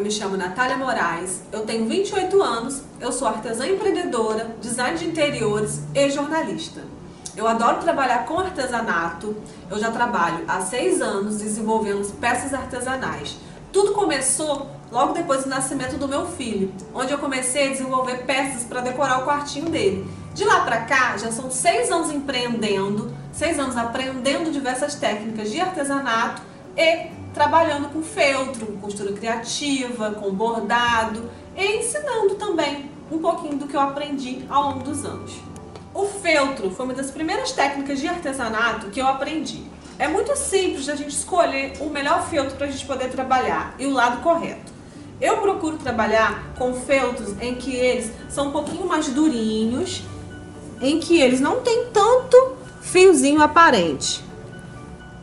Eu me chamo Natália Moraes, eu tenho 28 anos, eu sou artesã empreendedora, design de interiores e jornalista. Eu adoro trabalhar com artesanato, eu já trabalho há 6 anos desenvolvendo peças artesanais. Tudo começou logo depois do nascimento do meu filho, onde eu comecei a desenvolver peças para decorar o quartinho dele. De lá para cá, já são 6 anos empreendendo, 6 anos aprendendo diversas técnicas de artesanato e trabalhando com feltro, com costura criativa, com bordado e ensinando também um pouquinho do que eu aprendi ao longo dos anos. O feltro foi uma das primeiras técnicas de artesanato que eu aprendi. É muito simples a gente escolher o melhor feltro para a gente poder trabalhar e o lado correto. Eu procuro trabalhar com feltros em que eles são um pouquinho mais durinhos, em que eles não têm tanto fiozinho aparente.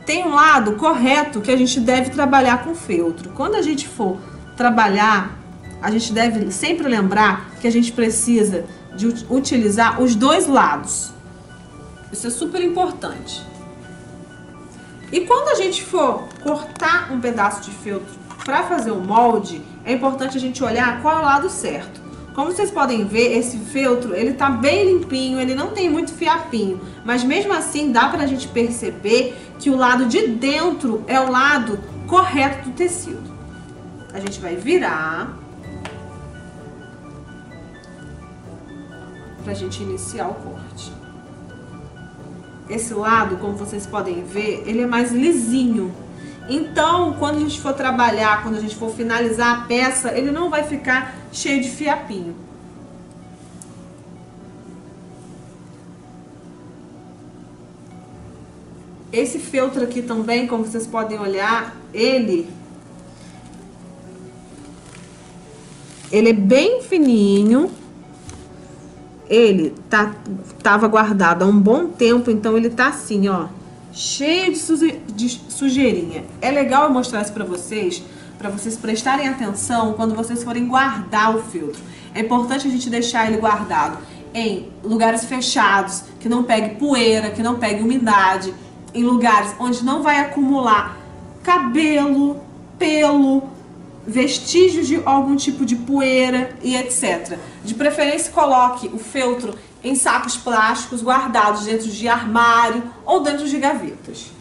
Tem um lado correto que a gente deve trabalhar com feltro. Quando a gente for trabalhar, a gente deve sempre lembrar que a gente precisa de utilizar os dois lados. Isso é super importante. E quando a gente for cortar um pedaço de feltro para fazer o molde, é importante a gente olhar qual é o lado certo. Como vocês podem ver, esse feltro, ele tá bem limpinho, ele não tem muito fiapinho, mas mesmo assim dá pra gente perceber que o lado de dentro é o lado correto do tecido. A gente vai virar pra gente iniciar o corte. Esse lado, como vocês podem ver, ele é mais lisinho. Então, quando a gente for trabalhar, quando a gente for finalizar a peça, ele não vai ficar cheio de fiapinho. Esse feltro aqui também, como vocês podem olhar, ele é bem fininho. Ele tava guardado há um bom tempo, então ele tá assim, ó, cheio de sujeirinha. É legal eu mostrar isso pra vocês prestarem atenção quando vocês forem guardar o feltro. É importante a gente deixar ele guardado em lugares fechados, que não pegue poeira, que não pegue umidade, em lugares onde não vai acumular cabelo, pelo, vestígios de algum tipo de poeira e etc. De preferência, coloque o feltro em sacos plásticos guardados dentro de armário ou dentro de gavetas.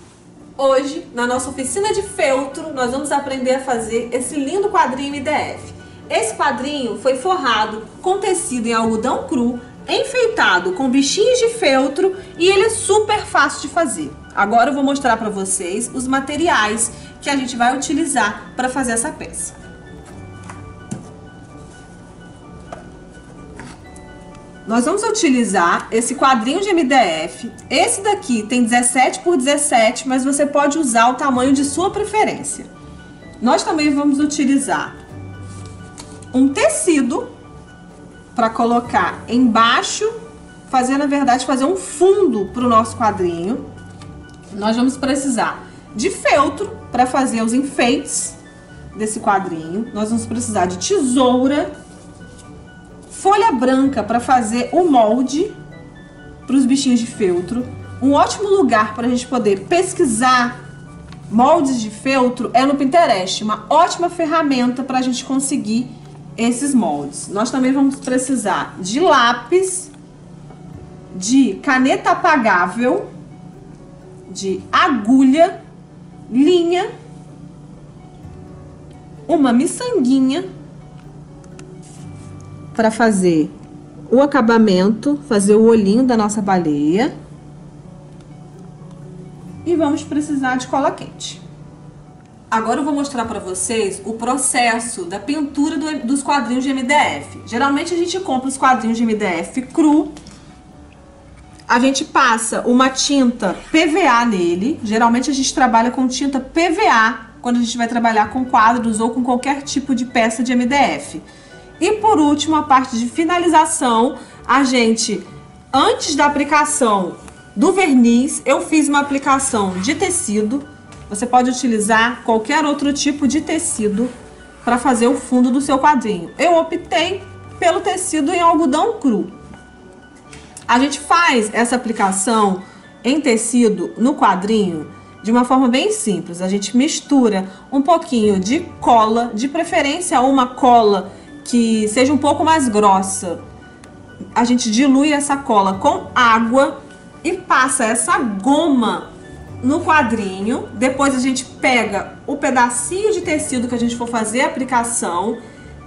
Hoje, na nossa oficina de feltro, nós vamos aprender a fazer esse lindo quadrinho MDF. Esse quadrinho foi forrado com tecido em algodão cru, enfeitado com bichinhos de feltro e ele é super fácil de fazer. Agora eu vou mostrar para vocês os materiais que a gente vai utilizar para fazer essa peça. Nós vamos utilizar esse quadrinho de MDF. Esse daqui tem 17 por 17, mas você pode usar o tamanho de sua preferência. Nós também vamos utilizar um tecido para colocar embaixo, na verdade, fazer um fundo para o nosso quadrinho. Nós vamos precisar de feltro para fazer os enfeites desse quadrinho. Nós vamos precisar de tesoura, folha branca para fazer o molde para os bichinhos de feltro. Um ótimo lugar para a gente poder pesquisar moldes de feltro é no Pinterest, uma ótima ferramenta para a gente conseguir esses moldes. Nós também vamos precisar de lápis, de caneta apagável, de agulha, linha, uma miçanguinha para fazer o acabamento, fazer o olhinho da nossa baleia. E vamos precisar de cola quente. Agora eu vou mostrar para vocês o processo da pintura dos quadrinhos de MDF. Geralmente a gente compra os quadrinhos de MDF cru. A gente passa uma tinta PVA nele. Geralmente a gente trabalha com tinta PVA quando a gente vai trabalhar com quadros ou com qualquer tipo de peça de MDF. E por último, a parte de finalização, a gente, antes da aplicação do verniz, eu fiz uma aplicação de tecido. Você pode utilizar qualquer outro tipo de tecido para fazer o fundo do seu quadrinho. Eu optei pelo tecido em algodão cru. A gente faz essa aplicação em tecido no quadrinho de uma forma bem simples. A gente mistura um pouquinho de cola, de preferência uma cola que seja um pouco mais grossa. A gente dilui essa cola com água e passa essa goma no quadrinho. Depois a gente pega o pedacinho de tecido que a gente for fazer a aplicação,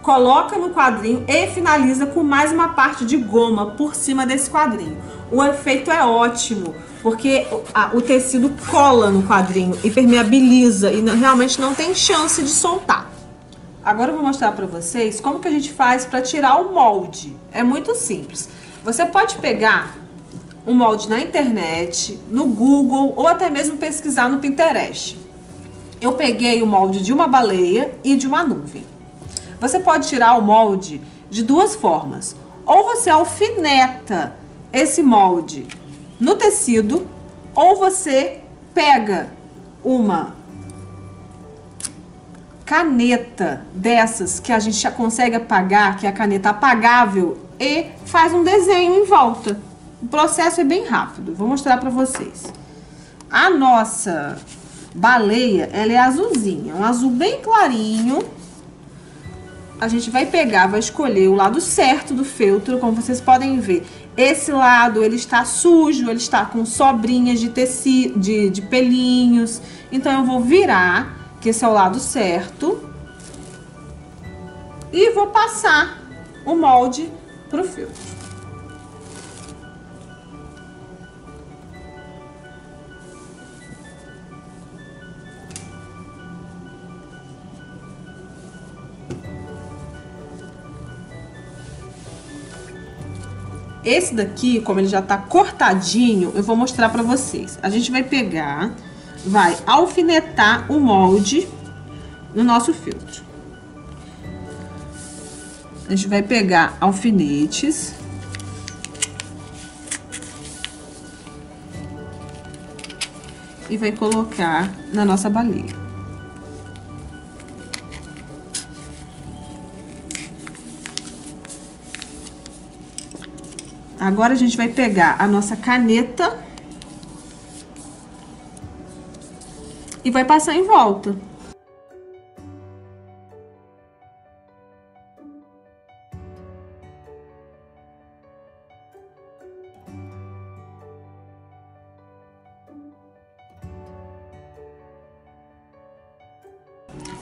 coloca no quadrinho e finaliza com mais uma parte de goma por cima desse quadrinho. O efeito é ótimo, porque o tecido cola no quadrinho e permeabiliza e realmente não tem chance de soltar. Agora eu vou mostrar para vocês como que a gente faz para tirar o molde. É muito simples. Você pode pegar um molde na internet, no Google ou até mesmo pesquisar no Pinterest. Eu peguei o molde de uma baleia e de uma nuvem. Você pode tirar o molde de duas formas. Ou você alfineta esse molde no tecido, ou você pega uma caneta dessas que a gente já consegue apagar, que é a caneta apagável, e faz um desenho em volta. O processo é bem rápido, vou mostrar para vocês. A nossa baleia, ela é azulzinha, um azul bem clarinho. A gente vai pegar, vai escolher o lado certo do feltro, como vocês podem ver. Esse lado, ele está sujo, ele está com sobrinhas de tecido, de pelinhos. Então, eu vou virar, que esse é o lado certo. E vou passar o molde pro feltro. Esse daqui, como ele já tá cortadinho, eu vou mostrar pra vocês. A gente vai pegar, vai alfinetar o molde no nosso feltro. A gente vai pegar alfinetes. E vai colocar na nossa baleia. Agora a gente vai pegar a nossa caneta e vai passar em volta.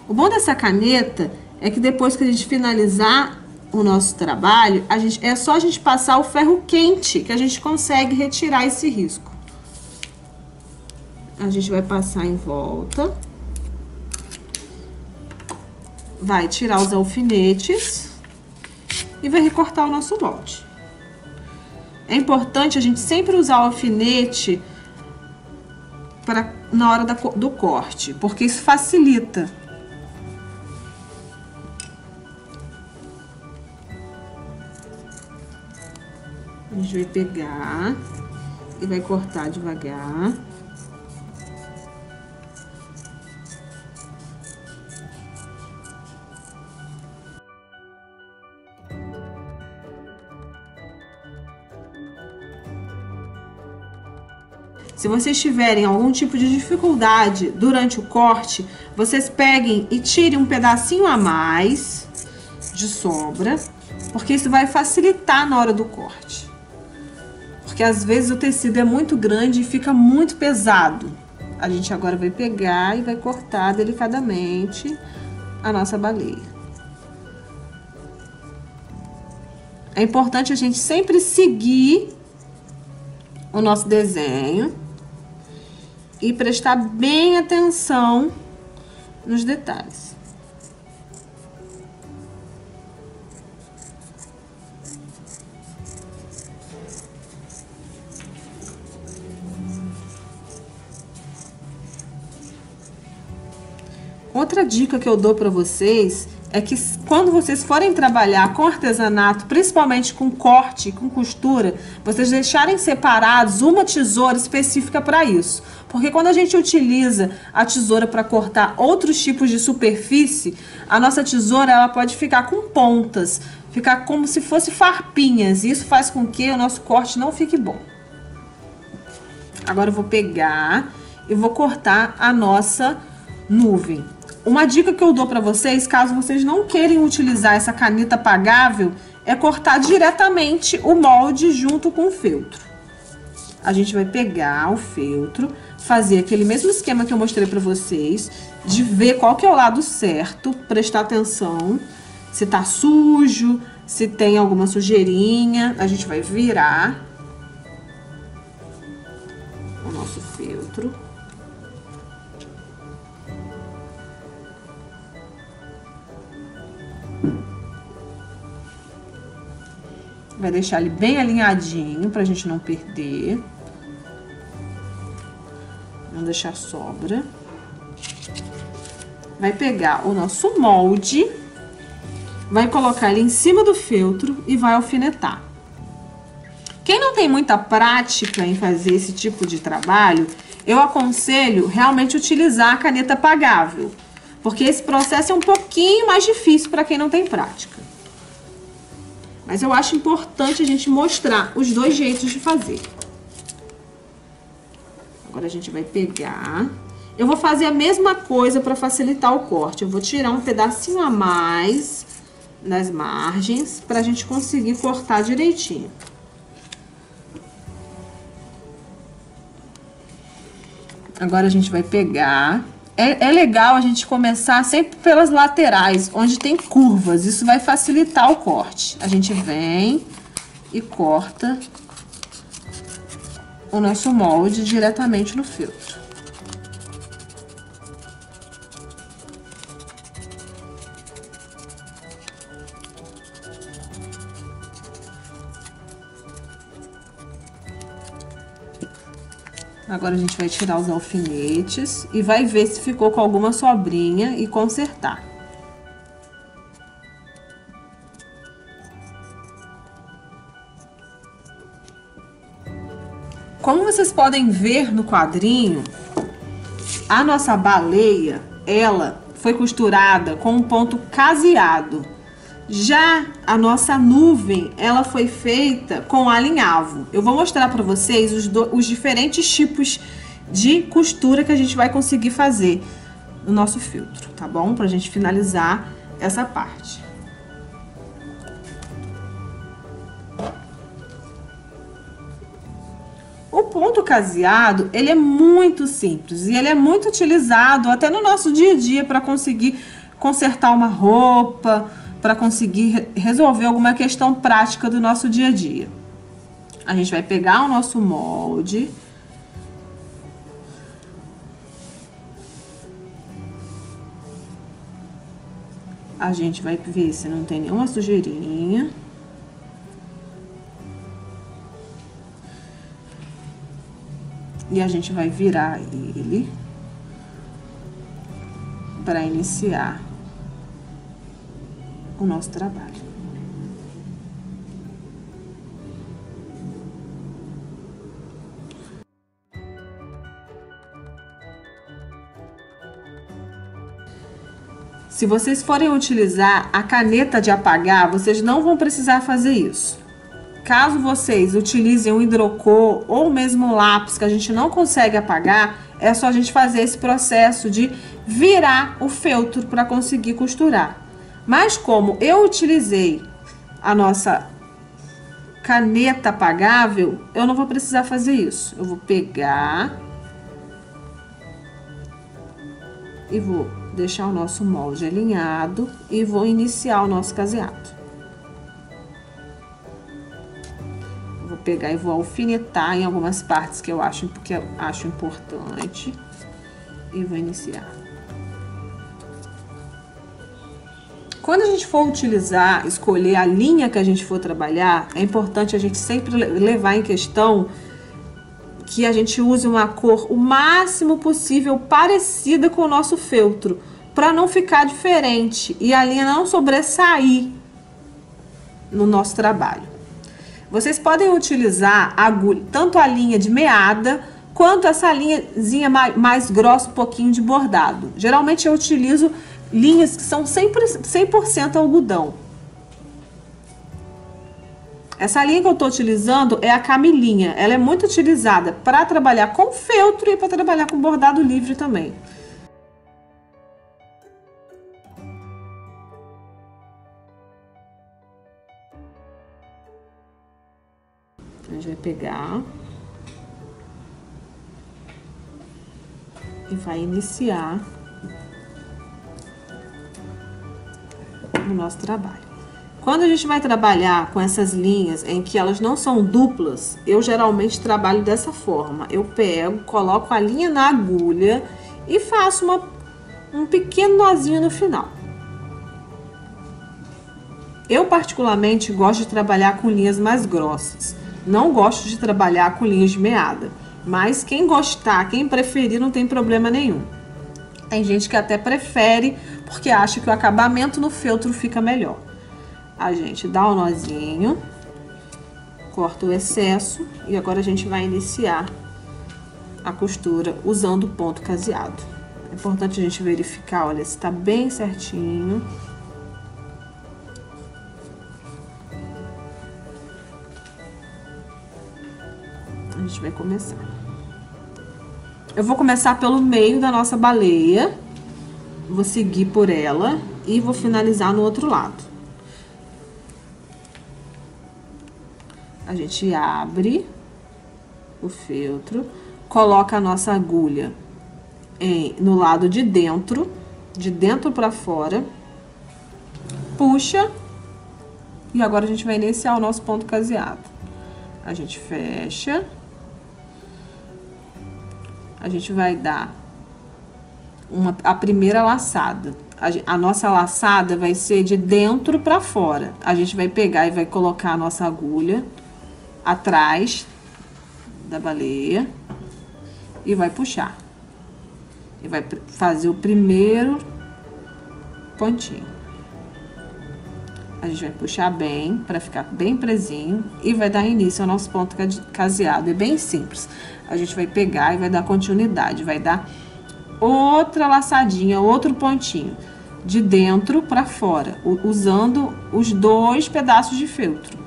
O bom dessa caneta é que depois que a gente finalizar o nosso trabalho, é só a gente passar o ferro quente que a gente consegue retirar esse risco. A gente vai passar em volta. Vai tirar os alfinetes e vai recortar o nosso molde. É importante a gente sempre usar o alfinete na hora do corte, porque isso facilita. A gente vai pegar e vai cortar devagar. Se vocês tiverem algum tipo de dificuldade durante o corte, vocês peguem e tirem um pedacinho a mais de sobra, porque isso vai facilitar na hora do corte. Porque às vezes o tecido é muito grande e fica muito pesado. A gente agora vai pegar e vai cortar delicadamente a nossa baleia. É importante a gente sempre seguir o nosso desenho e prestar bem atenção nos detalhes. Outra dica que eu dou para vocês é que quando vocês forem trabalhar com artesanato, principalmente com corte, com costura, vocês deixarem separados uma tesoura específica para isso. Porque quando a gente utiliza a tesoura para cortar outros tipos de superfície, a nossa tesoura ela pode ficar com pontas, ficar como se fosse farpinhas. E isso faz com que o nosso corte não fique bom. Agora eu vou pegar e vou cortar a nossa nuvem. Uma dica que eu dou para vocês, caso vocês não queiram utilizar essa caneta apagável, é cortar diretamente o molde junto com o feltro. A gente vai pegar o feltro, fazer aquele mesmo esquema que eu mostrei para vocês, de ver qual que é o lado certo, prestar atenção, se tá sujo, se tem alguma sujeirinha. A gente vai virar o nosso feltro. Vai deixar ele bem alinhadinho pra gente não perder. Não deixar sobra. Vai pegar o nosso molde, vai colocar ele em cima do feltro e vai alfinetar. Quem não tem muita prática em fazer esse tipo de trabalho, eu aconselho realmente utilizar a caneta apagável, porque esse processo é um pouquinho mais difícil para quem não tem prática. Mas eu acho importante a gente mostrar os dois jeitos de fazer. Agora a gente vai pegar... Eu vou fazer a mesma coisa para facilitar o corte. Eu vou tirar um pedacinho a mais nas margens para a gente conseguir cortar direitinho. Agora a gente vai pegar... É legal a gente começar sempre pelas laterais, onde tem curvas. Isso vai facilitar o corte. A gente vem e corta o nosso molde diretamente no feltro. Agora a gente vai tirar os alfinetes e vai ver se ficou com alguma sobrinha e consertar. Como vocês podem ver no quadrinho, a nossa baleia, ela foi costurada com um ponto caseado. Já a nossa nuvem, ela foi feita com alinhavo. Eu vou mostrar para vocês os diferentes tipos de costura que a gente vai conseguir fazer no nosso feltro, tá bom? Pra gente finalizar essa parte. O ponto caseado, ele é muito simples e ele é muito utilizado até no nosso dia a dia para conseguir consertar uma roupa, para conseguir resolver alguma questão prática do nosso dia a dia. A gente vai pegar o nosso molde. A gente vai ver se não tem nenhuma sujeirinha. E a gente vai virar ele para iniciar o nosso trabalho. Se vocês forem utilizar a caneta de apagar, vocês não vão precisar fazer isso. Caso vocês utilizem um hidrocor ou mesmo um lápis que a gente não consegue apagar, é só a gente fazer esse processo de virar o feltro para conseguir costurar. Mas como eu utilizei a nossa caneta apagável, eu não vou precisar fazer isso. Eu vou pegar e vou deixar o nosso molde alinhado e vou iniciar o nosso caseado. Vou pegar e vou alfinetar em algumas partes que eu acho importante e vou iniciar. Quando a gente for escolher a linha que a gente for trabalhar, é importante a gente sempre levar em questão que a gente use uma cor o máximo possível parecida com o nosso feltro, para não ficar diferente e a linha não sobressair no nosso trabalho. Vocês podem utilizar tanto a linha de meada, quanto essa linhazinha mais grossa, um pouquinho de bordado. Geralmente eu utilizo linhas que são 100% algodão. Essa linha que eu tô utilizando é a Camilinha. Ela é muito utilizada para trabalhar com feltro e para trabalhar com bordado livre também. A gente vai pegar e vai iniciar o nosso trabalho. Quando a gente vai trabalhar com essas linhas em que elas não são duplas, eu geralmente trabalho dessa forma. Eu pego, coloco a linha na agulha e faço um pequeno nozinho no final. Eu particularmente gosto de trabalhar com linhas mais grossas. Não gosto de trabalhar com linhas de meada. Mas quem gostar, quem preferir, não tem problema nenhum. Tem gente que até prefere porque acha que o acabamento no feltro fica melhor. A gente dá o nozinho, corta o excesso e agora a gente vai iniciar a costura usando o ponto caseado. É importante a gente verificar, olha, se tá bem certinho. A gente vai começar. Eu vou começar pelo meio da nossa baleia, vou seguir por ela e vou finalizar no outro lado. A gente abre o feltro, coloca a nossa agulha no lado de dentro para fora, puxa e agora a gente vai iniciar o nosso ponto caseado. A gente fecha, a gente vai dar a primeira laçada. A nossa laçada vai ser de dentro para fora. A gente vai pegar e vai colocar a nossa agulha atrás da baleia e vai puxar. E vai fazer o primeiro pontinho. A gente vai puxar bem, para ficar bem presinho, e vai dar início ao nosso ponto caseado. É bem simples. A gente vai pegar e vai dar continuidade, vai dar outra laçadinha, outro pontinho, de dentro para fora, usando os 2 pedaços de feltro.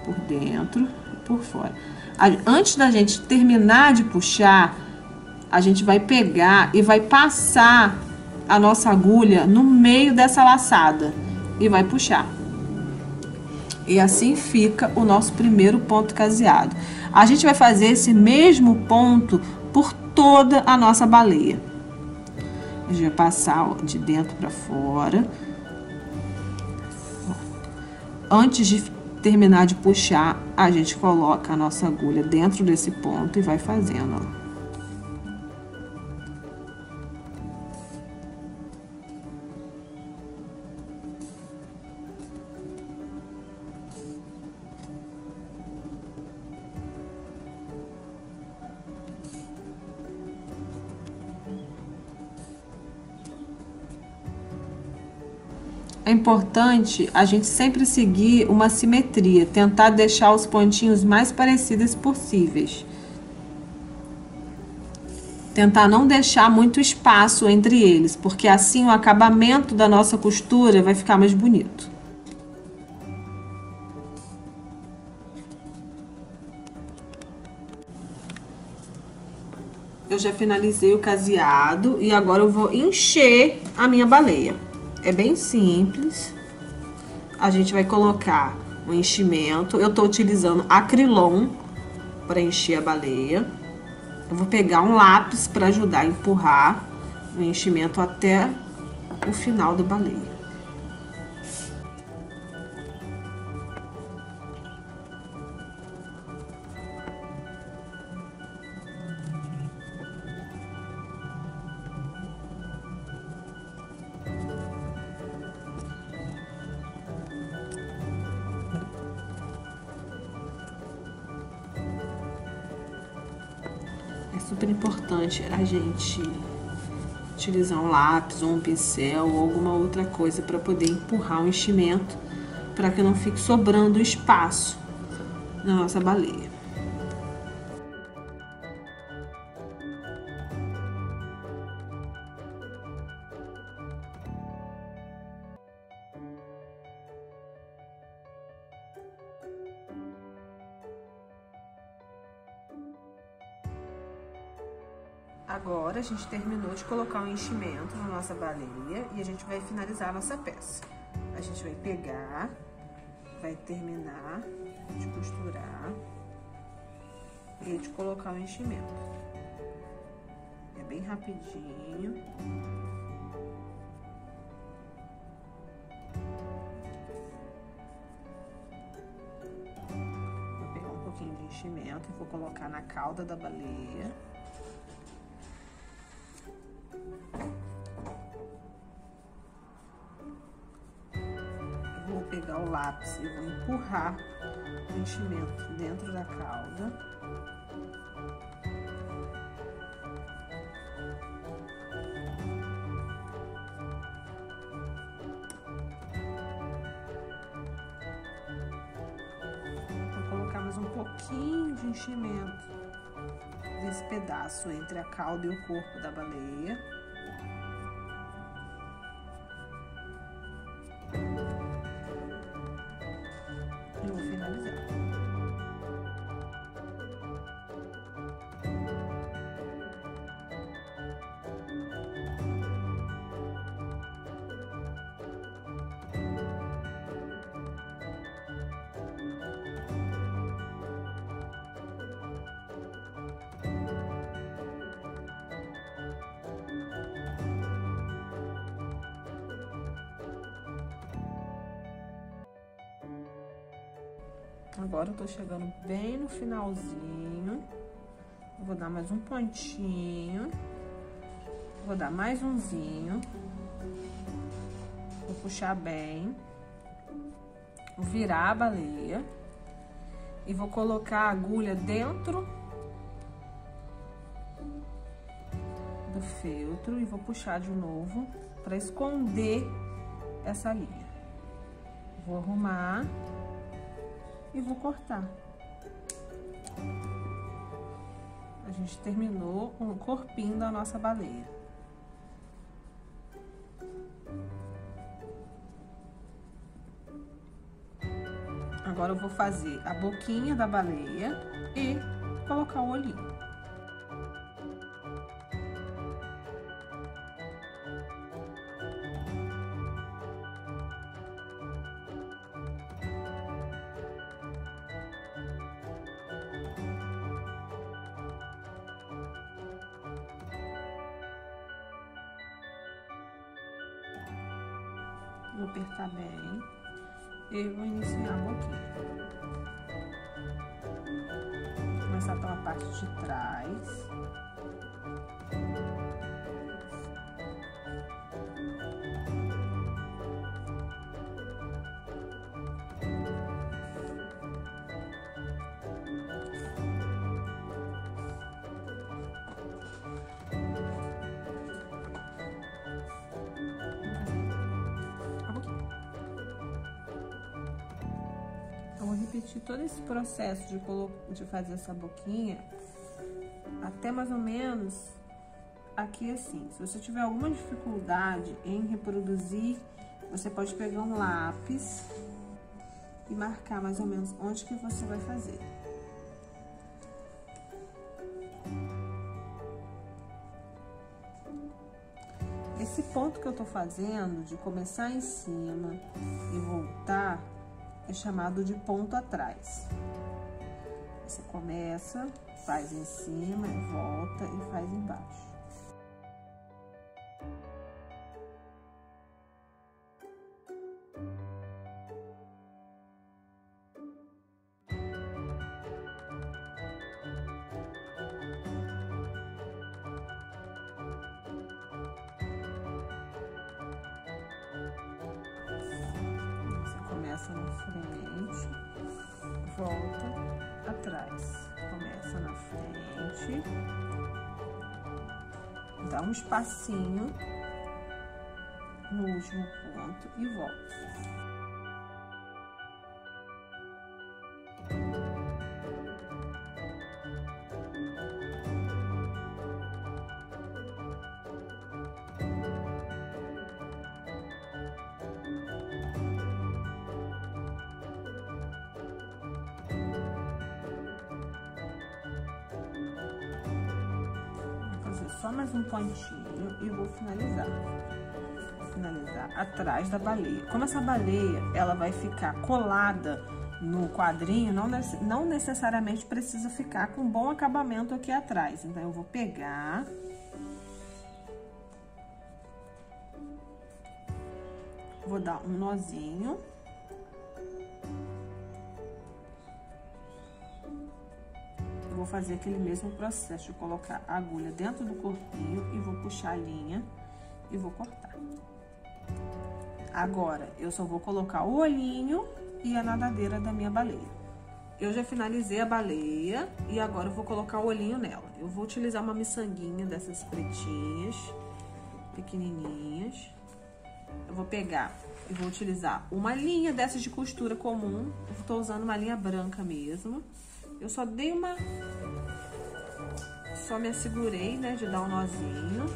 Por dentro e por fora. Antes da gente terminar de puxar, a gente vai pegar e vai passar a nossa agulha no meio dessa laçada e vai puxar. E assim fica o nosso primeiro ponto caseado. A gente vai fazer esse mesmo ponto por toda a nossa baleia. A gente vai passar de dentro para fora. Antes de terminar de puxar, a gente coloca a nossa agulha dentro desse ponto e vai fazendo, ó. É importante a gente sempre seguir uma simetria, tentar deixar os pontinhos mais parecidos possíveis. Tentar não deixar muito espaço entre eles, porque assim o acabamento da nossa costura vai ficar mais bonito. Eu já finalizei o caseado e agora eu vou encher a minha baleia. É bem simples. A gente vai colocar um enchimento. Eu tô utilizando acrilon para encher a baleia. Eu vou pegar um lápis para ajudar a empurrar o enchimento até o final da baleia. É super importante a gente utilizar um lápis ou um pincel ou alguma outra coisa para poder empurrar o enchimento, para que não fique sobrando espaço na nossa baleia. Agora a gente terminou de colocar o enchimento na nossa baleia e a gente vai finalizar a nossa peça. A gente vai pegar, vai terminar de costurar e de colocar o enchimento. É bem rapidinho. Vou pegar um pouquinho de enchimento e vou colocar na cauda da baleia. Vou pegar o lápis e vou empurrar o enchimento dentro da cauda. Vou colocar mais um pouquinho de enchimento desse pedaço entre a cauda e o corpo da baleia. E vou finalizar. Agora eu tô chegando bem no finalzinho. Vou dar mais um pontinho. Vou dar mais umzinho. Vou puxar bem. Vou virar a baleia. E vou colocar a agulha dentro do feltro. E vou puxar de novo para esconder essa linha. Vou arrumar. E vou cortar. A gente terminou com o corpinho da nossa baleia. Agora eu vou fazer a boquinha da baleia e colocar o olhinho. Vou apertar bem e vou iniciar a boquinha. Vou começar pela parte de trás. Eu vou repetir todo esse processo de fazer essa boquinha até mais ou menos aqui assim. Se você tiver alguma dificuldade em reproduzir, você pode pegar um lápis e marcar mais ou menos onde que você vai fazer. Esse ponto que eu tô fazendo, de começar em cima e voltar, é chamado de ponto atrás. Você começa, faz em cima, volta e faz embaixo. Começa na frente, volta atrás. Começa na frente, dá um espacinho no último ponto e volta. só mais um pontinho e vou finalizar. Vou finalizar atrás da baleia. Como essa baleia, ela vai ficar colada no quadrinho, não necessariamente precisa ficar com bom acabamento aqui atrás. Então, eu vou pegar... Vou dar um nozinho. Vou fazer aquele mesmo processo de colocar a agulha dentro do corpinho e vou puxar a linha e vou cortar. Agora, eu só vou colocar o olhinho e a nadadeira da minha baleia. Eu já finalizei a baleia e agora eu vou colocar o olhinho nela. Eu vou utilizar uma miçanguinha dessas pretinhas, pequenininhas. Eu vou pegar e vou utilizar uma linha dessas de costura comum. Eu tô usando uma linha branca mesmo. Eu só dei uma... Só me assegurei, né, de dar um nozinho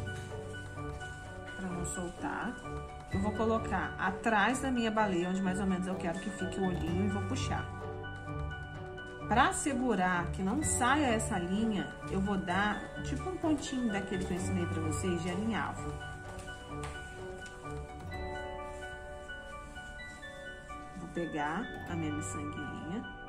pra não soltar. Eu vou colocar atrás da minha baleia, onde mais ou menos eu quero que fique o olhinho, e vou puxar. Pra assegurar que não saia essa linha, eu vou dar tipo um pontinho daquele que eu ensinei pra vocês de alinhavo. Vou pegar a minha miçanguinha.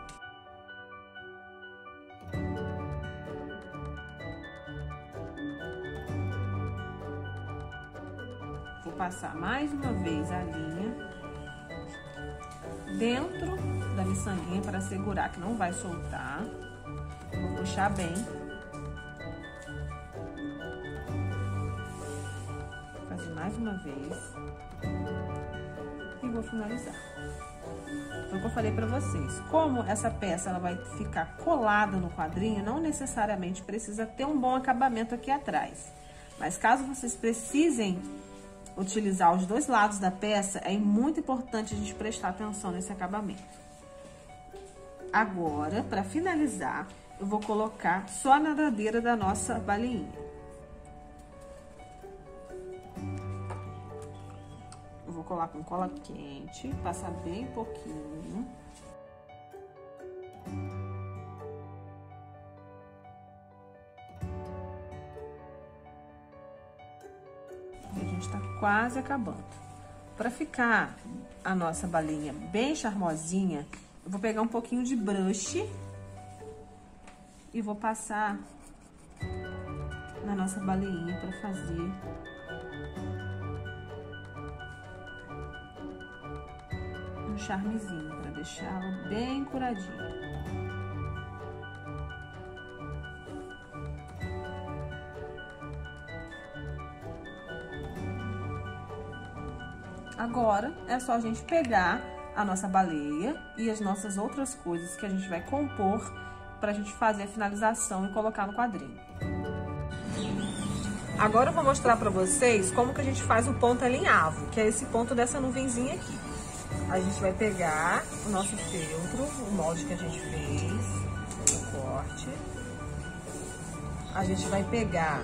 Vou passar mais uma vez a linha dentro da miçanguinha para segurar que não vai soltar. Vou puxar bem. Vou fazer mais uma vez. E vou finalizar. Então, como eu falei para vocês, como essa peça ela vai ficar colada no quadrinho, não necessariamente precisa ter um bom acabamento aqui atrás. Mas caso vocês precisem utilizar os dois lados da peça, é muito importante a gente prestar atenção nesse acabamento. Agora, para finalizar, eu vou colocar só a nadadeira da nossa baleinha. Eu vou colar com cola quente, passar bem pouquinho. A gente tá quase acabando. Para ficar a nossa balinha bem charmosinha, eu vou pegar um pouquinho de brush e vou passar na nossa baleinha para fazer um charmezinho, para deixá-la bem curadinha. Agora, é só a gente pegar a nossa baleia e as nossas outras coisas que a gente vai compor pra gente fazer a finalização e colocar no quadrinho. Agora eu vou mostrar pra vocês como que a gente faz o ponto alinhavo, que é esse ponto dessa nuvenzinha aqui. A gente vai pegar o nosso feltro, o molde que a gente fez, o corte. A gente vai pegar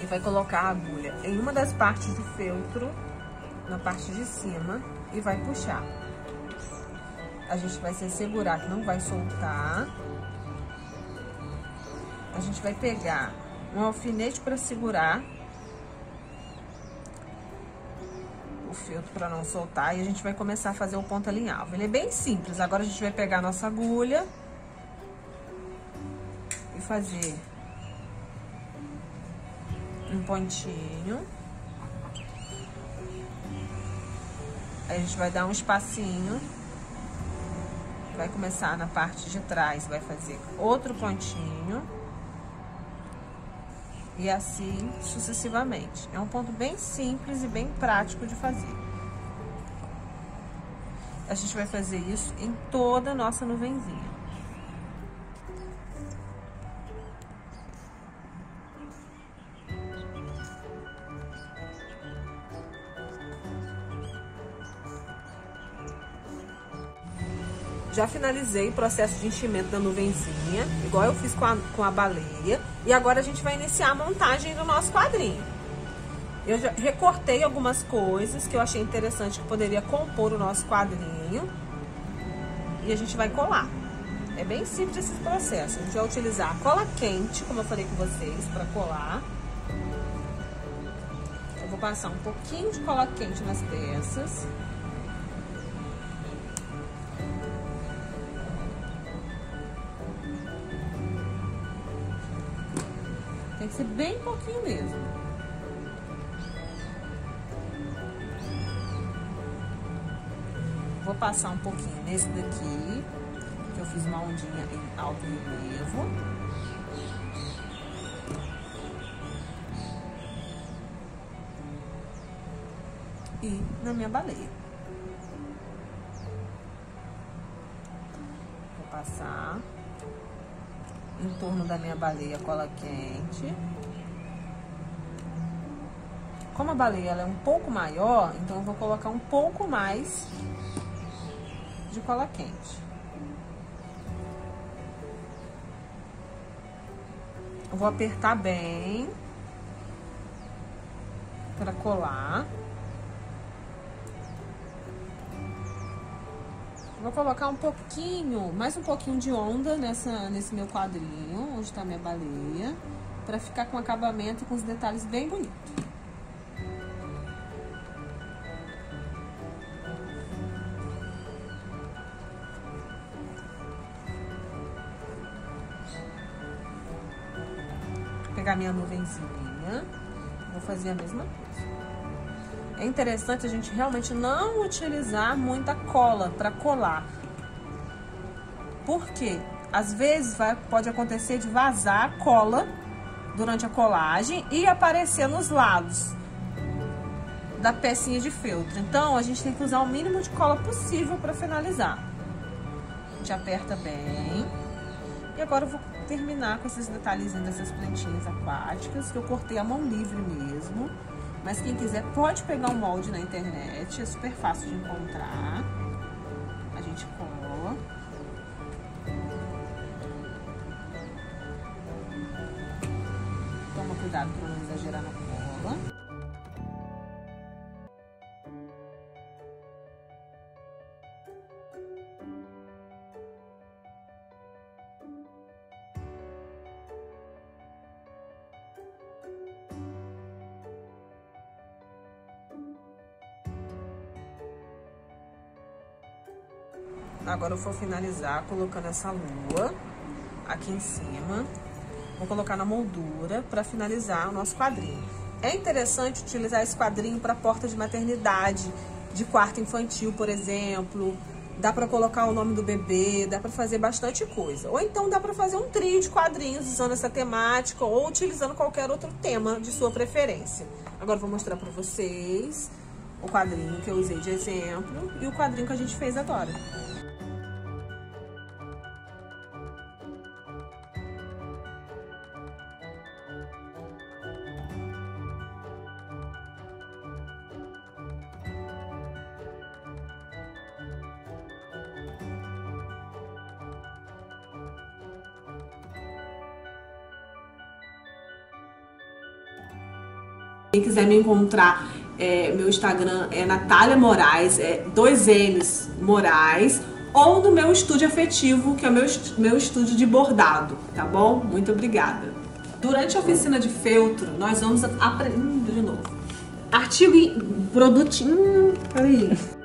e vai colocar a agulha em uma das partes do feltro, na parte de cima, e vai puxar. A gente vai se assegurar que não vai soltar. A gente vai pegar um alfinete para segurar o feltro para não soltar, e a gente vai começar a fazer o ponto alinhavo. Ele é bem simples. Agora a gente vai pegar a nossa agulha e fazer um pontinho. Aí a gente vai dar um espacinho, vai começar na parte de trás, vai fazer outro pontinho e assim sucessivamente. É um ponto bem simples e bem prático de fazer. A gente vai fazer isso em toda a nossa nuvenzinha. Já finalizei o processo de enchimento da nuvenzinha, igual eu fiz com a baleia. E agora a gente vai iniciar a montagem do nosso quadrinho. Eu já recortei algumas coisas que eu achei interessante que poderia compor o nosso quadrinho. E a gente vai colar. É bem simples esse processo. A gente vai utilizar a cola quente, como eu falei com vocês, para colar. passar um pouquinho de cola quente nas peças. Tem que ser bem pouquinho mesmo. Vou passar um pouquinho nesse daqui, que eu fiz uma ondinha em alto relevo. E na minha baleia. Vou passar em torno da minha baleia cola quente. Como a baleia ela é um pouco maior, então eu vou colocar um pouco mais de cola quente. Eu vou apertar bem para colar. Vou colocar um pouquinho, mais um pouquinho de onda nesse meu quadrinho, onde está minha baleia, para ficar com acabamento e com os detalhes bem bonitos. Vou pegar minha nuvenzinha, vou fazer a mesma coisa. É interessante a gente realmente não utilizar muita cola para colar. Porque às vezes pode acontecer de vazar a cola durante a colagem e aparecer nos lados da pecinha de feltro. Então a gente tem que usar o mínimo de cola possível para finalizar. A gente aperta bem. E agora eu vou terminar com esses detalhezinhos dessas plantinhas aquáticas, que eu cortei a mão livre mesmo. Mas quem quiser pode pegar um molde na internet, é super fácil de encontrar. A gente cola. Toma cuidado para não exagerar na cola. Agora eu vou finalizar colocando essa lua aqui em cima. Vou colocar na moldura para finalizar o nosso quadrinho. É interessante utilizar esse quadrinho para porta de maternidade, de quarto infantil, por exemplo. Dá para colocar o nome do bebê, dá para fazer bastante coisa. Ou então dá para fazer um trio de quadrinhos usando essa temática ou utilizando qualquer outro tema de sua preferência. Agora eu vou mostrar para vocês o quadrinho que eu usei de exemplo e o quadrinho que a gente fez agora. Quem quiser me encontrar, meu Instagram é Natália Moraes, 2 N's Moraes, ou no meu estúdio afetivo, que é o meu estúdio de bordado, tá bom? Muito obrigada. Durante a oficina de feltro, nós vamos aprender de novo. Artigo e produtinho. Peraí.